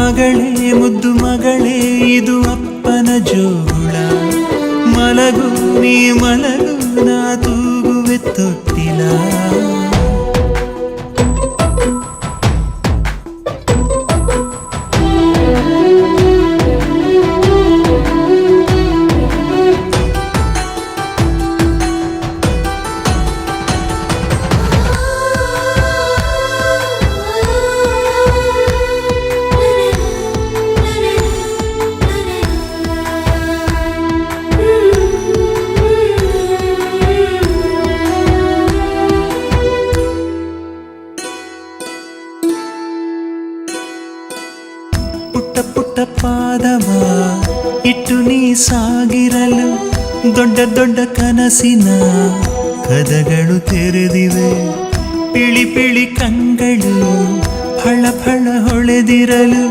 ಮಗಳೇ ಮುದ್ದು ಮಗಳೇ ಇದು ಅಪ್ಪನ ಜೋಳ. ಮಲಗು ನೀ ಮಲಗು ನಾ ತೂಗುವೆ ತೊಟ್ಟಿಲ. ಪುಟ್ಟ ಪುಟ್ಟ ಪಾದವ ಇಟ್ಟು ನೀ ಸಾಗಿರಲು ದೊಡ್ಡ ದೊಡ್ಡ ಕನಸಿನ ಕದಗಳು ತೆರೆದಿವೆ. ಪಿಳಿ ಪಿಳಿ ಕಂಗಳು ಫಳ ಫಳ ಹೊಳೆದಿರಲು